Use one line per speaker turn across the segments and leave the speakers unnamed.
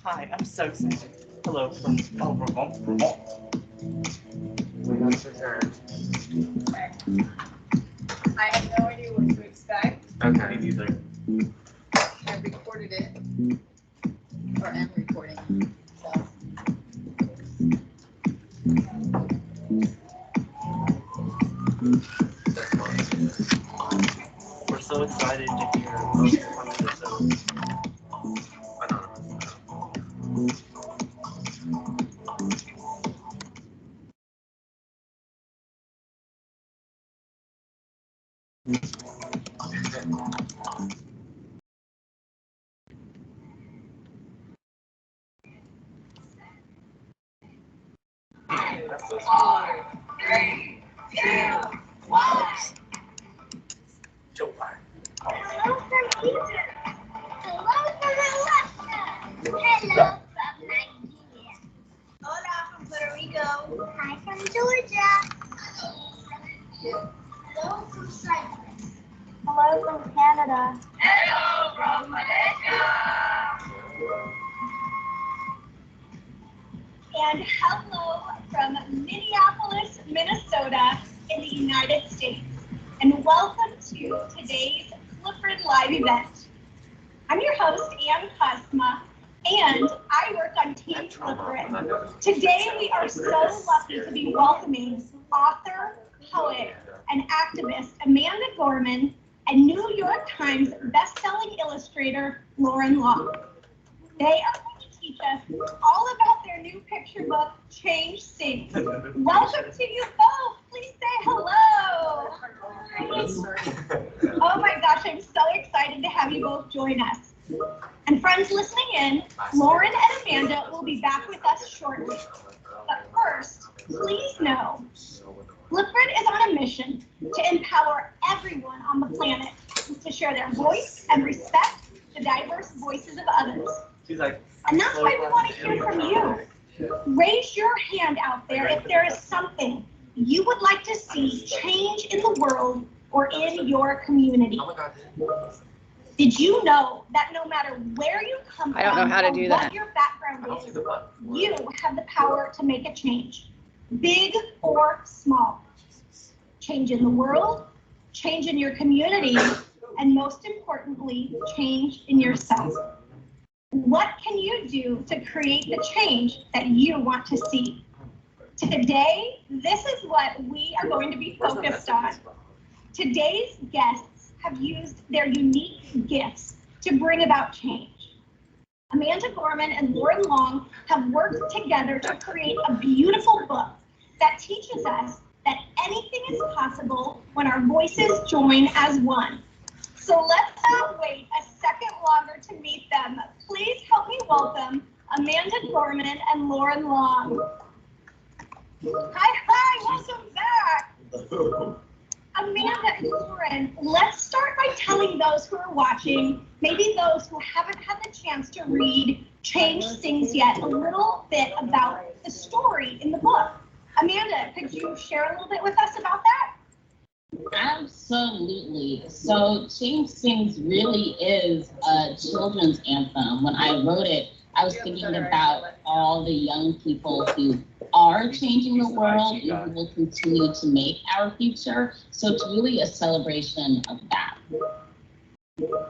Hi, I'm so excited. Hello from Vermont.
I have no idea what to expect.
Okay. Me neither.
I recorded it, or am recording it, so.
We're so excited to hear most of the episode. That's so smart. 4, 3, 2, 1. Joe Biden.
Hello from Egypt. Hello from Alaska. Hello from Nigeria. Hola from Puerto Rico. Hi from Georgia. Hello from Cyprus. Hello from Canada. Hello from Malaysia. And hello from Minneapolis, Minnesota in the United States. And welcome to today's Flipgrid Live event. I'm your host, Ann Cosma, and I work on Team Flipgrid. Today we are so lucky to be welcoming author, poet, and activist Amanda Gorman and New York Times bestselling illustrator Lauren Law. They are going to teach us all about their new picture book, Change Sings. Welcome to you both. Please say hello. Oh my gosh, I'm so excited to have you both join us. And friends listening in, Lauren and Amanda will be back with us shortly. But first, please know, Flipgrid is on a mission to empower everyone on the planet to share their voice and respect the diverse voices of others. And that's why we want to hear from you. Raise your hand out there if there is something you would like to see change in the world or in your community. Did you know that no matter where you come from,
I don't know how to do that.
What your background is, you have the power to make a change, big or small. Change in the world, change in your community, and most importantly, change in yourself. What can you do to create the change that you want to see? Today, this is what we are going to be focused on. Today's guests have used their unique gifts to bring about change. Amanda Gorman and Lauren Long have worked together to create a beautiful book that teaches us that anything is possible when our voices join as one. So let's not wait a second longer to meet them. Please help me welcome Amanda Gorman and Lauren Long. Hi, welcome back.
Hello.
Amanda and Lauren, let's start by telling those who are watching, maybe those who haven't had the chance to read Change Things Yet, a little bit about the story in the book. Amanda, could you share a little bit with us about that?
Absolutely. So Change Things really is a children's anthem. When I wrote it, I was thinking about all the young people who are changing the world and who will continue to make our future. So it's really a celebration of that.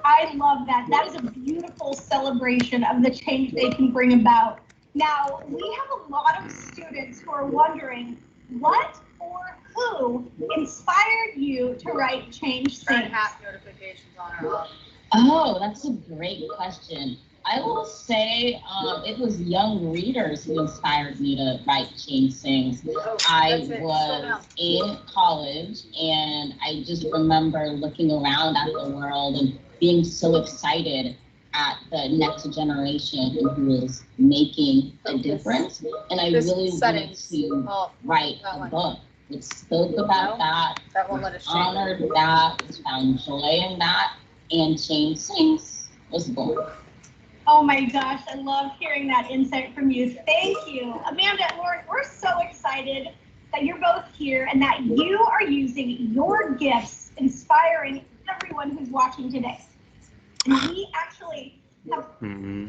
I love that. That is a beautiful celebration of the change they can bring about. Now, we have a lot of students who are wondering what or who inspired you to write Change Things?
Hat notifications on our off.
Oh, that's a great question. I will say it was young readers who inspired me to write Change Things. I was in college and I just remember looking around at the world and being so excited at the next generation who is making a difference. And I really wanted to write a book that spoke about that, honored that, found joy in that, and Change Things was born.
Oh my gosh, I love hearing that insight from you. Thank you. Amanda and Lauren, we're so excited that you're both here and that you are using your gifts inspiring everyone who's watching today. And we actually have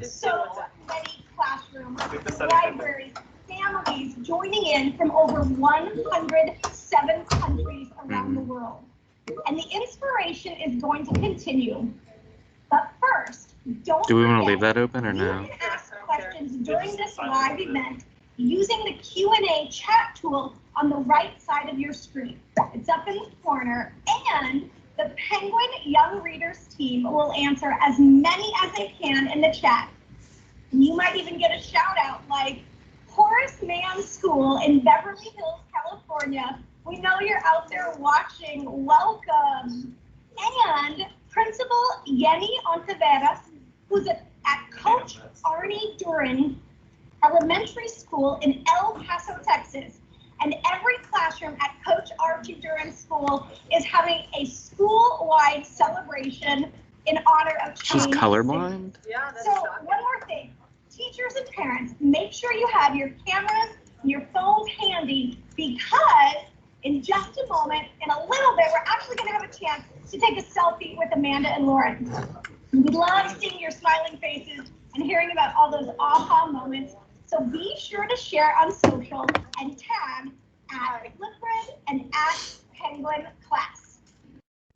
so many classrooms, libraries, families joining in from over 107 countries around the world. And the inspiration is going to continue. But first,
Do we want to leave that open or
you
no?
can ask questions during this live event using the Q&A chat tool on the right side of your screen. It's up in the corner, and the Penguin Young Readers team will answer as many as they can in the chat. You might even get a shout out like Horace Mann School in Beverly Hills, California. We know you're out there watching. Welcome. And Principal Yenny Ontiveros, who's at Coach Arnie Duran Elementary School in El Paso, Texas. And every classroom at Coach Archie Duran School is having a school-wide celebration in honor of Change.
She's colorblind?
Yeah, that's
So
shocking.
one more thing, teachers and parents, make sure you have your cameras and your phones handy, because in just a moment, in a little bit, we're actually going to have a chance to take a selfie with Amanda and Lauren. We love seeing your smiling faces and hearing about all those aha moments. So be sure to share on social and tag at flipgrid and at Penguin Class.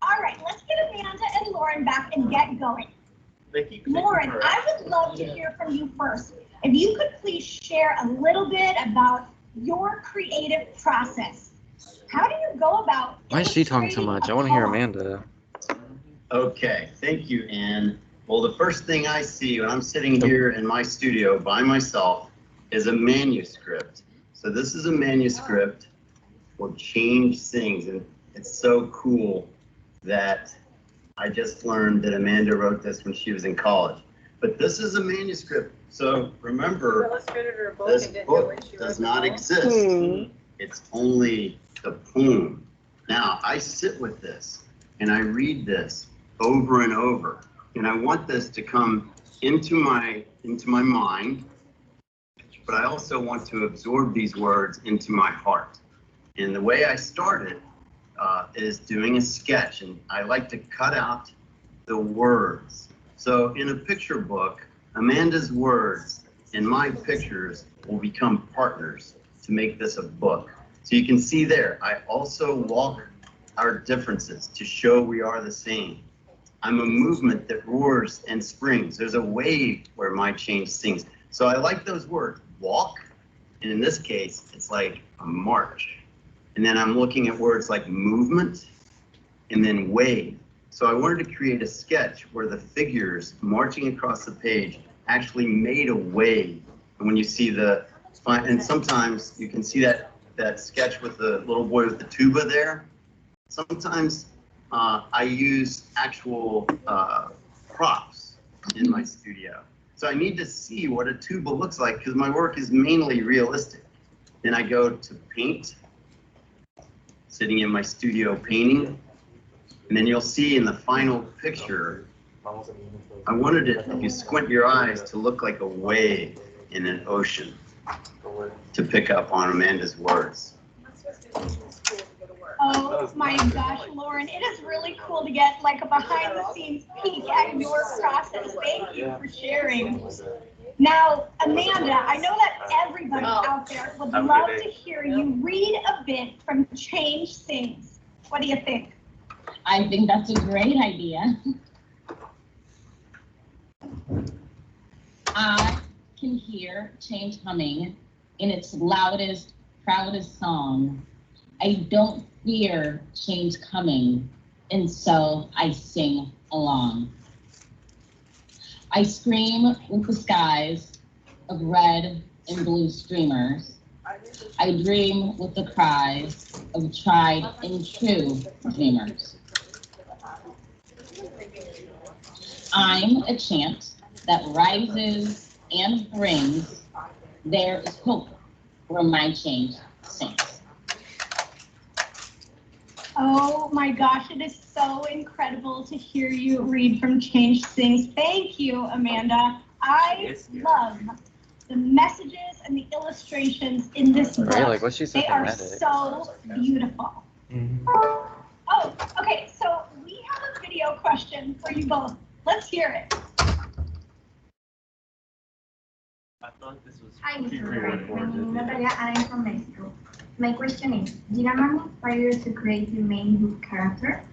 All right, let's get Amanda and Lauren back and get going. Lauren, I would love to hear from you first. If you could please share a little bit about your creative process. How do you go about?
Why is she talking so much? I want to hear Amanda.
Okay, thank you, Ann. Well, the first thing I see when I'm sitting here in my studio by myself is a manuscript. So this is a manuscript for Change Things, and it's so cool that I just learned that Amanda wrote this when she was in college. But this is a manuscript, so remember, this book does not exist. It's only the poem. Now, I sit with this and I read this over and over, and I want this to come into my mind, but I also want to absorb these words into my heart. And the way I started is doing a sketch, and I like to cut out the words. So in a picture book, Amanda's words and my pictures will become partners to make this a book. So you can see there, I also walk our differences to show we are the same. I'm a movement that roars and springs. There's a wave where my change sings. So I like those words, walk, and in this case, it's like a march. And then I'm looking at words like movement and then wave. So I wanted to create a sketch where the figures marching across the page actually made a wave. And when you see and sometimes you can see that sketch with the little boy with the tuba there. Sometimes I use actual props in my studio. So I need to see what a tuba looks like because my work is mainly realistic. Then I go to paint, sitting in my studio painting. And then you'll see in the final picture, I wanted it, if you squint your eyes, to look like a wave in an ocean to pick up on Amanda's words.
Oh my gosh, Lauren, it is really cool to get like a behind the scenes peek at your process. Thank you for sharing. Now, Amanda, I know that everybody out there would love to hear you read a bit from Change Sings. What do you think?
I think that's a great idea. I can hear change humming in its loudest, proudest song. I don't fear change coming, and so I sing along. I scream with the skies of red and blue streamers. I dream with the cries of tried and true dreamers. I'm a chant that rises and brings, there is hope where my change sings.
Oh my gosh, it is so incredible to hear you read from Change Sings. Thank you, Amanda. I love the messages and the illustrations in this book.
Right, like, what's she so
They are
dramatic?
so beautiful. Oh, okay, so we have a video question for you both. Let's hear it.
I thought this was
Hi, Mr. Ray. My
pre-recorded.
name is Natalia and I'm from Mexico. My question is, did a man inspire you to create the main book character?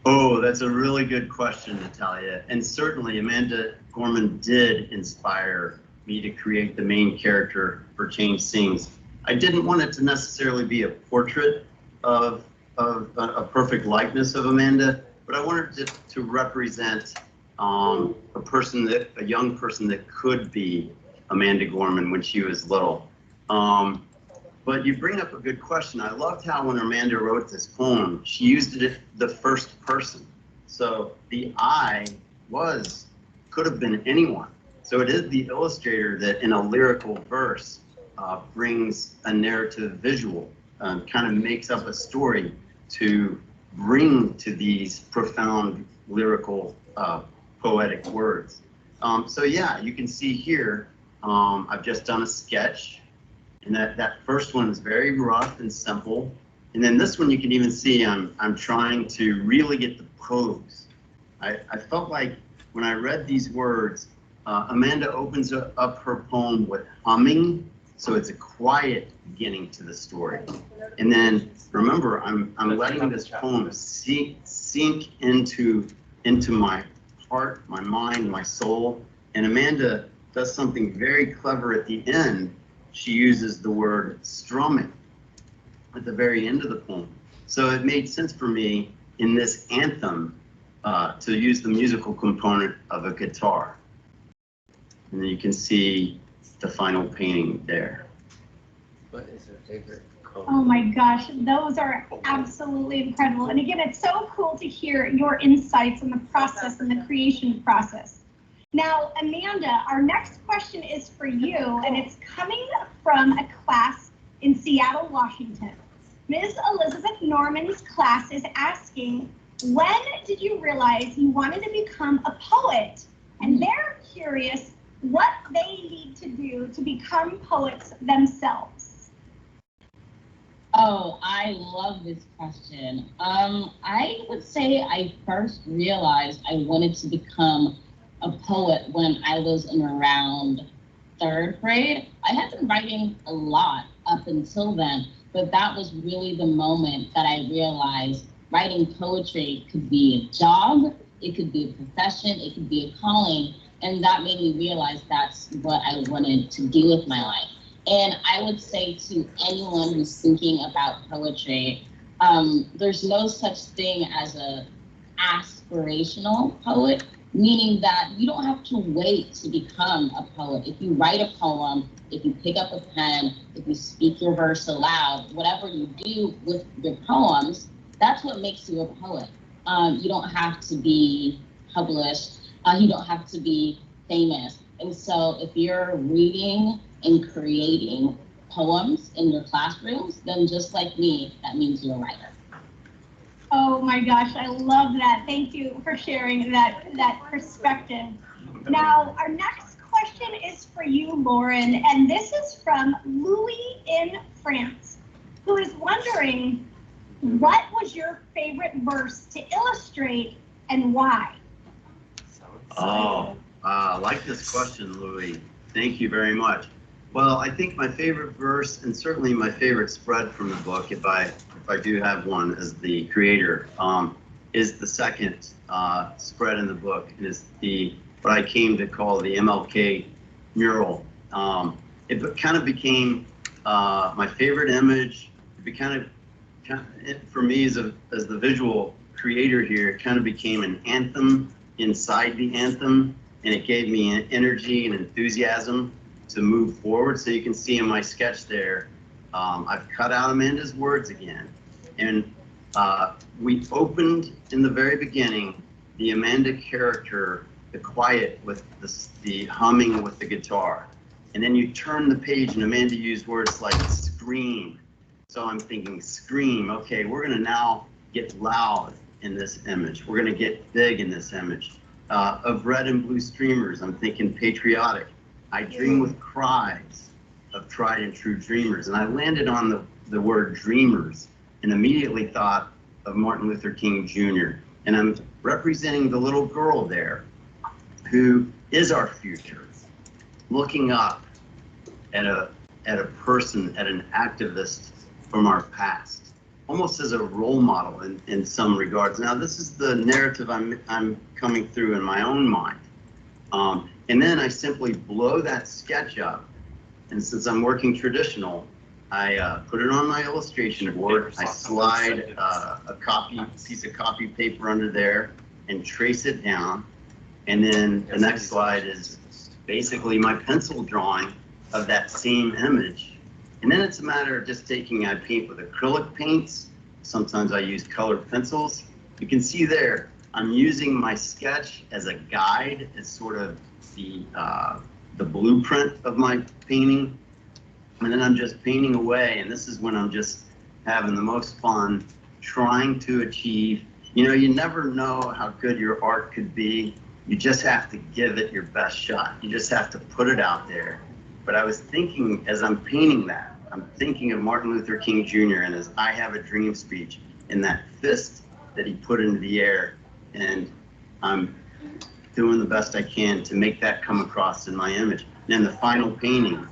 Oh, that's a really good question, Natalia. And certainly Amanda Gorman did inspire me to create the main character for Change Sings. I didn't want it to necessarily be a portrait of a perfect likeness of Amanda, but I wanted it to represent a young person that could be Amanda Gorman when she was little. But you bring up a good question. I loved how when Amanda wrote this poem, she used it the first person. So the I could have been anyone. So it is the illustrator that in a lyrical verse brings a narrative visual, kind of makes up a story to bring to these profound lyrical poetic words. So yeah, you can see here, I've just done a sketch, and that first one is very rough and simple. And then this one you can even see I'm trying to really get the pose. I felt like when I read these words, Amanda opens up her poem with humming, so it's a quiet beginning to the story. And then remember, I'm letting this poem sink into my heart, my mind, my soul. And Amanda does something very clever at the end. She uses the word strumming at the very end of the poem. So it made sense for me in this anthem to use the musical component of a guitar. And then you can see the final painting there.
What is your favorite color?
Oh my gosh, those are absolutely incredible. And again, it's so cool to hear your insights on the process and the creation process. Now, Amanda, our next question is for you, and it's coming from a class in Seattle, Washington. Ms. Elizabeth Norman's class is asking, when did you realize you wanted to become a poet? And they're curious what they need to do to become poets themselves.
Oh, I love this question. I would say I first realized I wanted to become a poet when I was in around 3rd grade. I had been writing a lot up until then, but that was really the moment that I realized writing poetry could be a job, it could be a profession, it could be a calling, and that made me realize that's what I wanted to do with my life. And I would say to anyone who's thinking about poetry, there's no such thing as a aspirational poet, meaning that you don't have to wait to become a poet. If you write a poem, if you pick up a pen, if you speak your verse aloud, whatever you do with your poems, that's what makes you a poet. You don't have to be published. You don't have to be famous. And so if you're reading and creating poems in your classrooms, then just like me, that means you're a writer.
Oh my gosh, I love that. Thank you for sharing that perspective. Now, our next question is for you, Lauren, and this is from Louis in France, who is wondering, what was your favorite verse to illustrate and why?
Oh, I like this question, Louis. Thank you very much. Well, I think my favorite verse, and certainly my favorite spread from the book, if I do have one as the creator, is the second spread in the book, and is what I came to call the MLK mural. It kind of became my favorite image. For me as the visual creator here, it kind of became an anthem inside the anthem, and it gave me energy and enthusiasm to move forward. So you can see in my sketch there, I've cut out Amanda's words again. And we opened in the very beginning, the Amanda character, the quiet with the humming with the guitar. And then you turn the page and Amanda used words like scream. So I'm thinking scream, okay, we're gonna now get loud in this image. We're gonna get big in this image. Of red and blue streamers, I'm thinking patriotic. I dream with cries of tried and true dreamers. And I landed on the word dreamers and immediately thought of Martin Luther King Jr. And I'm representing the little girl there who is our future, looking up at a person, at an activist from our past, almost as a role model in some regards. Now, this is the narrative I'm coming through in my own mind. And then I simply blow that sketch up. And since I'm working traditional, I put it on my illustration board. I slide a piece of copy paper under there and trace it down. And then the next slide is basically my pencil drawing of that same image. And then it's a matter of just I paint with acrylic paints. Sometimes I use colored pencils. You can see there, I'm using my sketch as a guide, as sort of the blueprint of my painting. And then I'm just painting away. And this is when I'm just having the most fun, trying to achieve. You know, you never know how good your art could be. You just have to give it your best shot. You just have to put it out there. But I was thinking, as I'm painting that, I'm thinking of Martin Luther King Jr. and his I Have a Dream speech, and that fist that he put into the air. And I'm doing the best I can to make that come across in my image. And in the final painting,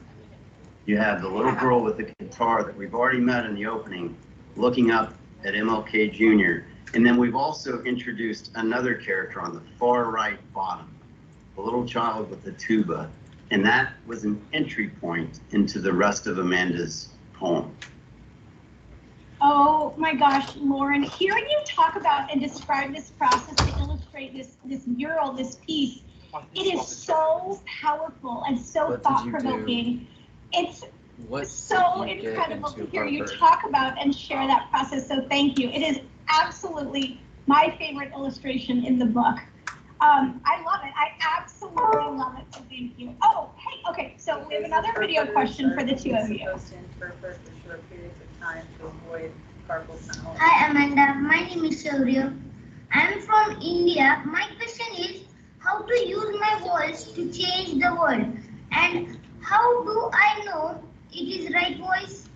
you have the little girl with the guitar that we've already met in the opening, looking up at MLK Jr. And then we've also introduced another character on the far right bottom, a little child with a tuba. And that was an entry point into the rest of Amanda's poem.
Oh my gosh, Lauren, hearing you talk about and describe this process to illustrate this mural, this piece, it is so powerful and so thought-provoking. It's so incredible to hear you talk about and share that process, so thank you. It is absolutely my favorite illustration in the book. I love it. I absolutely love it, so thank you. Oh, hey, okay, so we have another video question for the two of you.
Hi Amanda, my name is Shaurya. I am from India. My question is how to use my voice to change the world, and how do I know it is right voice?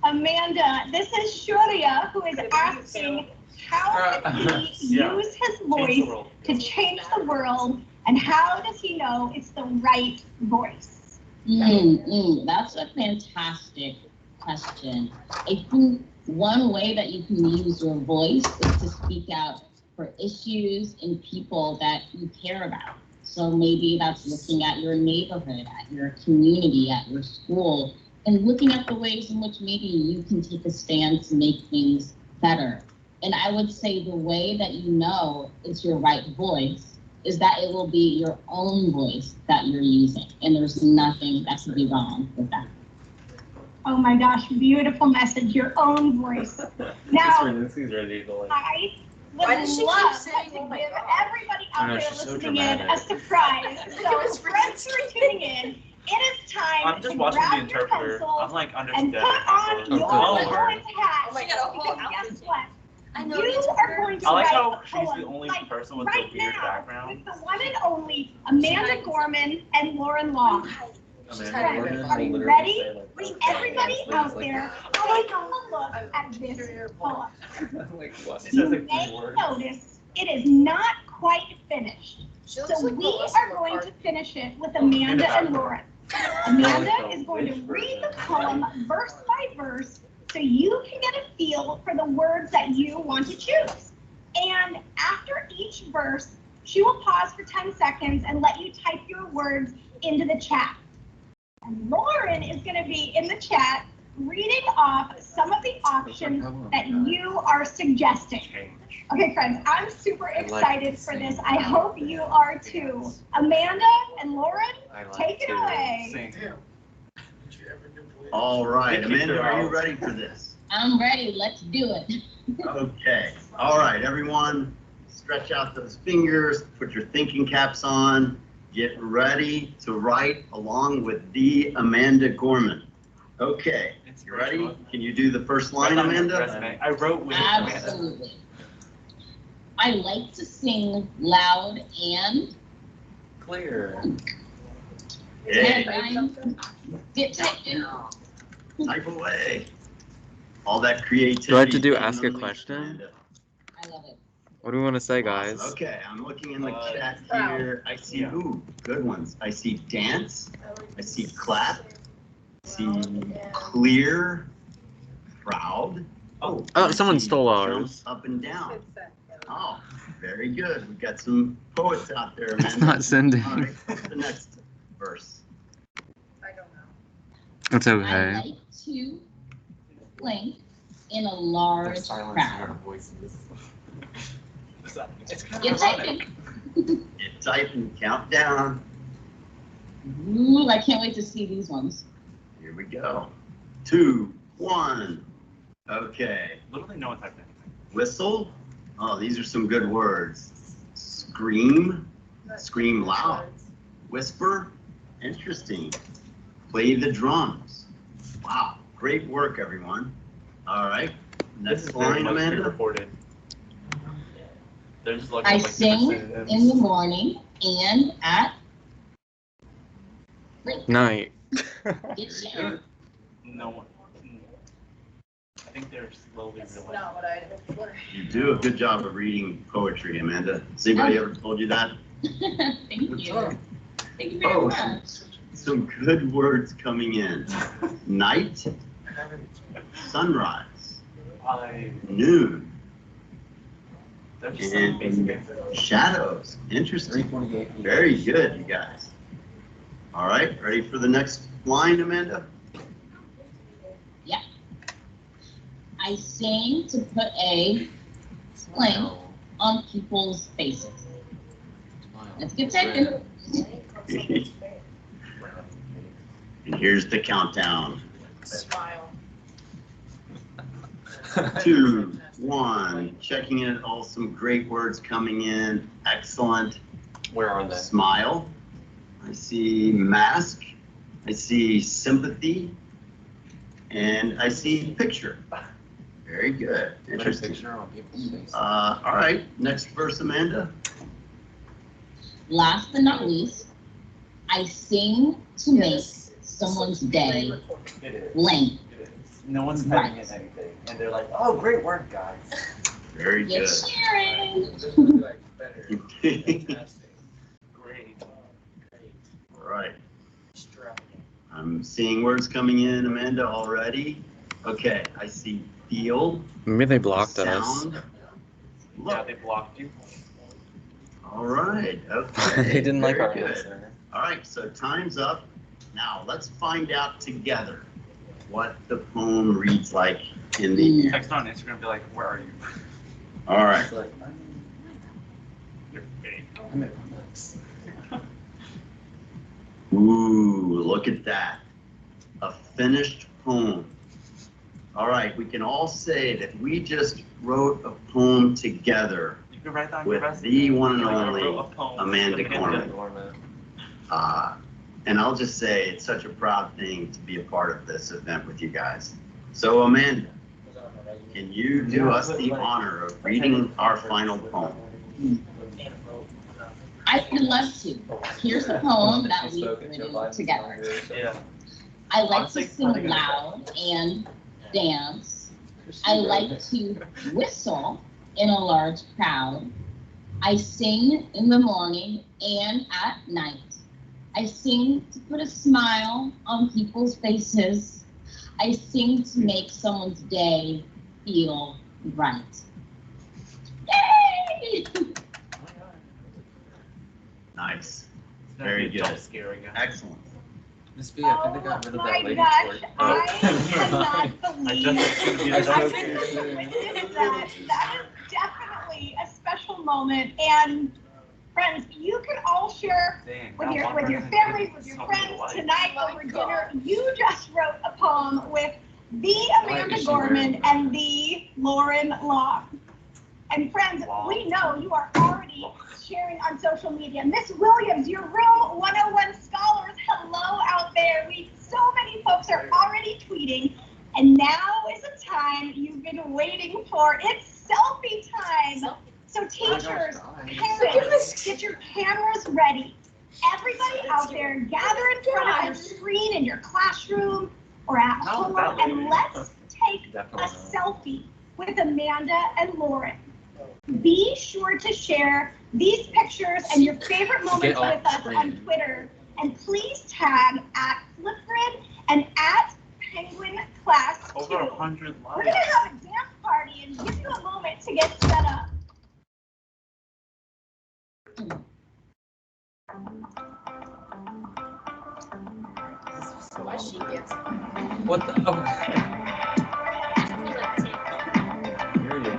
Amanda, this is Shaurya who is asking how can he use his voice to change the world, and how does he know it's the right voice?
That's a fantastic question. I think one way that you can use your voice is to speak out for issues and people that you care about. So maybe that's looking at your neighborhood, at your community, at your school, and looking at the ways in which maybe you can take a stand to make things better. And I would say the way that you know it's your right voice is that it will be your own voice that you're using. And there's nothing that could be wrong with that.
Oh my gosh, beautiful message, your own voice. Now, I would
Why does she keep
love
saying,
to
"Oh my
give
God"?
everybody out there
she's so
listening in a
dramatic.
surprise. So friends who are tuning in, it is time
I'm just
to
watching the
grab your
interpreter.
pencil
I'm like
and
understanding.
put on your
Oh,
Lauren's hat.
Oh my God,
Because guess what?
I know
You
the
are going to
I like
write
how
a
she's
poem,
the only
like
person with
right
the weird
now,
background.
with the one and only Amanda Gorman and Lauren Long.
Amanda
Are you
will
ready?
literally say, like,
Everybody
okay,
out
like,
there, take a look at this poem.
like what?
It
You
says like
may
3 words.
notice it is not quite finished.
She
So
looks like
we
Melissa
are going to finish it with Amanda and Lauren. Amanda is going to read the poem verse by verse so you can get a feel for the words that you want to choose. And after each verse, she will pause for 10 seconds and let you type your words into the chat. And Lauren is going to be in the chat reading off some of the options that you are suggesting. Okay, friends, I'm super excited for this. I hope you are too. Amanda and Lauren, take it away.
Sing.
All right, Amanda, are you ready for this?
I'm ready. Let's do it.
Okay. All right, everyone, stretch out those fingers, put your thinking caps on, get ready to write along with the Amanda Gorman. Okay, you ready? Can you do the first line, Amanda?
I wrote with Amanda.
Absolutely. I like to sing loud and
Clear.
Hey,
get typing.
type away. All that creativity.
Do I have to do
is
ask a
unleashed,
question?
Amanda.
I love it.
What do we want to say, guys?
Awesome. Okay, I'm looking in the chat here. I see, ooh, good ones. I see dance. I see clap. I see clear. Proud.
Oh,
I
someone
see
stole
jump
ours.
Up and down. Oh, very good. We've got some poets out there, Amanda.
It's not sending.
All right, what's the next verse?
I don't know.
It's
I
okay.
like to blink in a large crowd.
It's kind
Get
of ironic.
typing.
Get type and count down.
Ooh, I can't wait to see these ones.
Here we go. 2, 1. Okay.
Literally no one typed anything.
Whistle. Oh, these are some good words. Scream. Scream loud. Whisper. Interesting. Play the drums. Wow. Great work, everyone. All right.
This is
Next
very
line,
much
Amanda.
pre-recorded. They're just looking
I
at, like,
sing
different
in the morning and at
Night.
get shared.
No one. I think they're slowly
It's
realizing.
not what I hoped for.
You do a good job of reading poetry, Amanda. Has anybody ever told you that?
Thank you. Thank you very
Oh,
much.
some good words coming in. Night, sunrise, noon,
They're just some basic
and
answers.
shadows. Interesting.
328.
Very good, you guys. All right, ready for the next line, Amanda?
Yeah. I sing to put a blank on people's faces. Let's get typing.
And here's the countdown.
Smile.
2, 1. Checking it. All some great words coming in. Excellent.
Where are they?
Smile. I see mask. I see sympathy. And I see picture. Very good.
Put a
Interesting.
picture on people's faces.
All right. Next verse, Amanda.
Last but not least, I sing to make someone's day
It is.
blank.
It is. No one's typing in anything. And they're like, oh, great work, guys.
Very
Get
good.
sharing.
Great.
All right. I'm seeing words coming in, Amanda, already. Okay. I see feel.
Maybe they blocked us.
Sound.
Yeah,
Look.
they blocked you.
All right. Okay.
They didn't like
Very
our
good.
answer.
All right, so time's up. Now let's find out together what the poem reads like in the
Text on Instagram, be like, where are you?
All right.
It's like,
You're fake.
I'm at once.
Ooh, look at that. A finished poem. All right, we can all say that we just wrote a poem together
You can write that on your
with
resume.
the one and
Like, I
only
wrote a poem.
Amanda Gorman.
Gorman.
And I'll just say it's such a proud thing to be a part of this event with you guys. So Amanda, can you do us the honor of reading our final poem?
I would love to. Here's a poem that we've written together.
Yeah.
I like to
Honestly,
sing loud and dance. I like to whistle in a large crowd. I sing in the morning and at night. I sing to put a smile on people's faces. I sing to make someone's day feel right. Yay!
Nice.
It's gonna
Very
be a jump
good.
scare again.
Excellent.
Miss B, I think they got rid of
Oh
that
my
lady
gosh,
for it.
I cannot
I
believe
just gonna be
I
the jump
just-
scare.
witnessed that. That is definitely a special moment. And friends, you can all share
Dang,
with
now
your
one person
families,
can
with your
tell me
friends
what.
tonight
Oh my
over
God.
dinner. You just wrote a poem with the Amanda
Is she
Gorman
wearing-
and the Lauren Long. And friends,
Wow.
we know you are already sharing on social media. Miss Williams, your Room 101 scholars, hello out there. So many folks are already tweeting. And now is the time you've been waiting for. It's selfie time. So teachers, parents, get your cameras ready. Everybody out there, gather in front of your screen in your classroom or at
Not
home,
that
and
lady.
let's take a
Definitely not.
selfie with Amanda and Lauren. Be sure to share these pictures and your favorite moments
Get off
with us
screen.
on Twitter. And please tag at flipgrid and at Penguin Class 2.
Over 100
We're
likes.
gonna have a dance party and give you a moment to get set up.
Why she gets
What the? Oh. Here you go.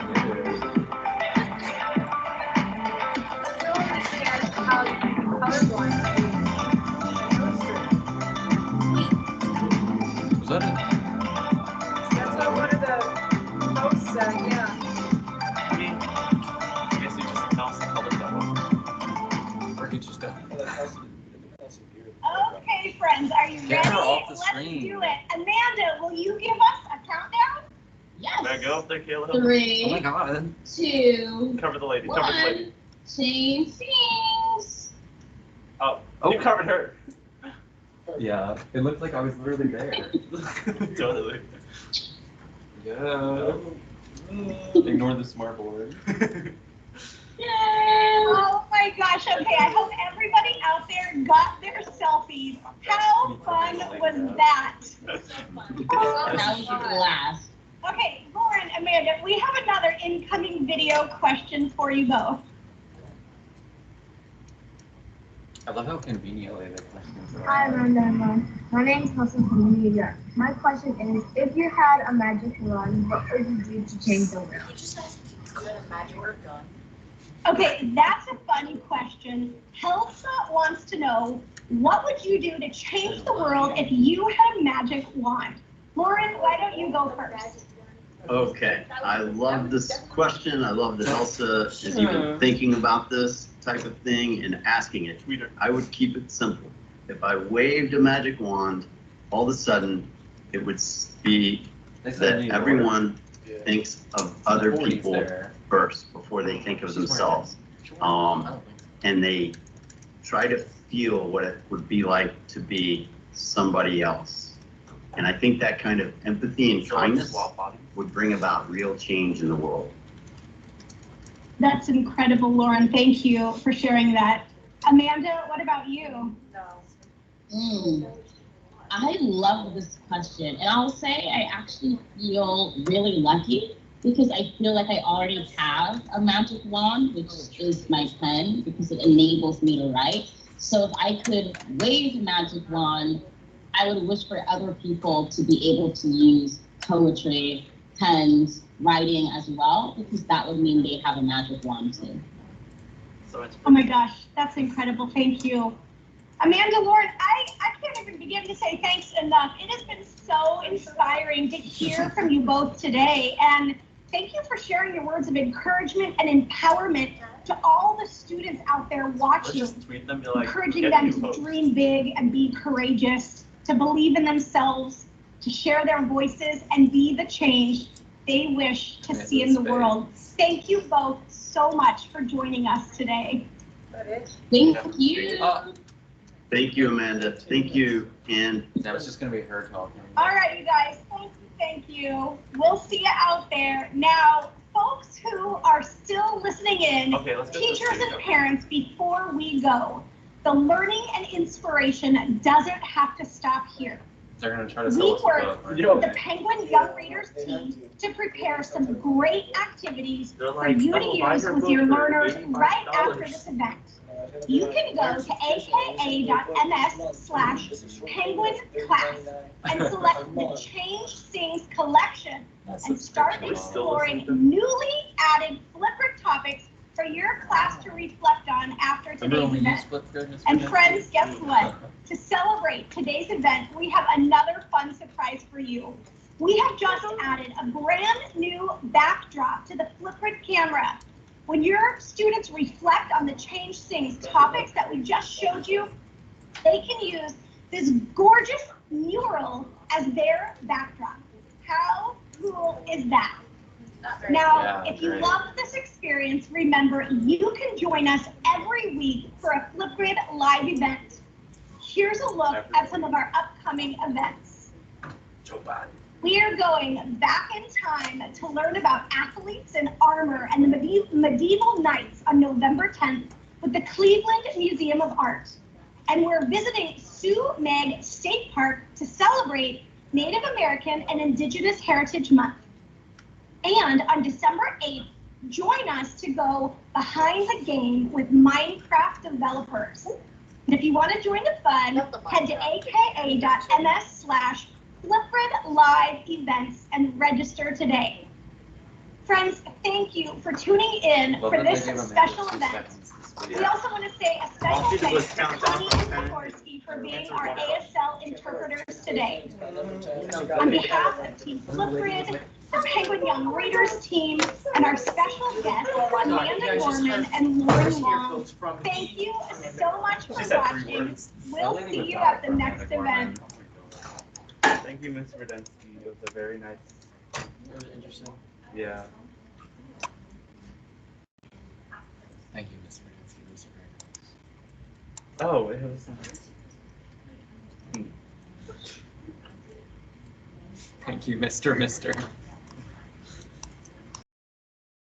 still understand how colorblind.
Was that it?
That's what one of the posts said, yeah.
I mean, I guess you just announce the colors that one.
Or he just got.
Okay, friends, are you
Get
ready?
her off the
Let's
screen.
do it. Amanda, will you give us a countdown?
Yes.
There, go up there, Caleb.
Oh my
3,
god.
2,
Cover the lady. Cover the
1.
lady.
Change scenes.
Oh,
Oh.
you covered her.
Yeah, it looked like I was literally there.
Totally.
Yeah. Ignore the smart board.
Yay!
Oh my gosh, okay, I hope everybody out there got their selfies. How fun was that?
That was a blast.
Okay, Lauren, Amanda, we have another incoming video question for you both.
I love how conveniently the questions are.
Hi, Amanda. My name is Hassan from New York. My question is, if you had a magic wand, what would you do to change the world?
Okay, that's a fun question. Helsa wants to know, what would you do to change the world if you had a magic wand? Lauren, why don't you go first?
Okay, I love this question. I love that Elsa is even thinking about this type of thing and asking it.
Tweeter.
I would keep it simple. If I waved a magic wand, all of a sudden, it would be
They said
that
New York.
everyone thinks of other
Forties
people
there.
first before they think of themselves.
I don't think
And they try to feel what it would be like to be somebody else. And I think that kind of empathy and
So like
kindness
swap bodies.
would bring about real change in the world.
That's incredible, Lauren. Thank you for sharing that. Amanda, what about you?
I love this question, and I'll say I actually feel really lucky because I feel like I already have a magic wand, which is my pen, because it enables me to write. So if I could wave a magic wand, I would wish for other people to be able to use poetry, pens, writing as well, because that would mean they have a magic wand too.
So it's
Oh my gosh, that's incredible. Thank you. Amanda, Lauren, I can't even begin to say thanks enough. It has been so inspiring to hear from you both today. And thank you for sharing your words of encouragement and empowerment to all the students out there
let's
watching,
just tweet them, be like,
encouraging
get
them
new
to
folks.
dream big and be courageous, to believe in themselves, to share their voices and be the change they wish to see in the world. Thank you both so much for joining us today.
Thank you.
Thank you, Amanda. Thank you, Ann.
That was just gonna be her talking.
All right, you guys, thank you. We'll see you out there. Now, folks who are still listening in,
Okay, let's go to the
teachers and
studio.
parents, before we go, the learning and inspiration doesn't have to stop here.
They're gonna try to
We
sell us a
work
book. right?
with the Penguin Young Readers team to prepare some great activities
They're
for
like,
you to
"Oh, buy
use
her
with
book
your
for
learners right after
$85."
this event. You can go to aka.ms/penguin class and select the Change Sings collection and start exploring newly added Flipgrid topics for your class to reflect on after
Remember
today's
when we
event.
used flipgrid, Miss
And
Burnett?
friends, guess what? To celebrate today's event, we have another fun surprise for you. We have just added a brand new backdrop to the Flipgrid camera. When your students reflect on the Change Sings topics that we just showed you, they can use this gorgeous mural as their backdrop. How cool is that? Now,
Yeah,
if you
great.
love this experience, remember you can join us every week for a Flipgrid live event. Here's a look at some of our upcoming events.
Joe Biden.
We are going back in time to learn about athletes in armor and the medieval knights on November 10th with the Cleveland Museum of Art. And we're visiting Sioux Meg State Park to celebrate Native American and Indigenous Heritage Month. And on December 8th, join us to go behind the game with Minecraft developers. And if you want to join the fun, head to aka.ms/Flipgrid Live Events and register today. Friends, thank you for tuning in
Well,
for
then they
this
gave Amanda
special
2
event.
seconds to speak.
We also want to say a
All
special
she did was
thanks to
count down
Connie
from
and
10.
Sikorsky for being
Answer
our
one.
ASL interpreters today. On behalf of Team Flipgrid, the Penguin Young Readers team, and our special guests, Amanda Gorman and Lauren Long, thank you so much for
She said 3
watching.
words.
We'll
Only
see
with
you
Donna
at the
from
next
Amanda Gorman.
event.
Thank you, Miss Verdensky. It was a very nice.
It was interesting.
Yeah.
Thank you, Miss Burnett. It was very nice.
Oh, it was nice.
Thank you, Mr.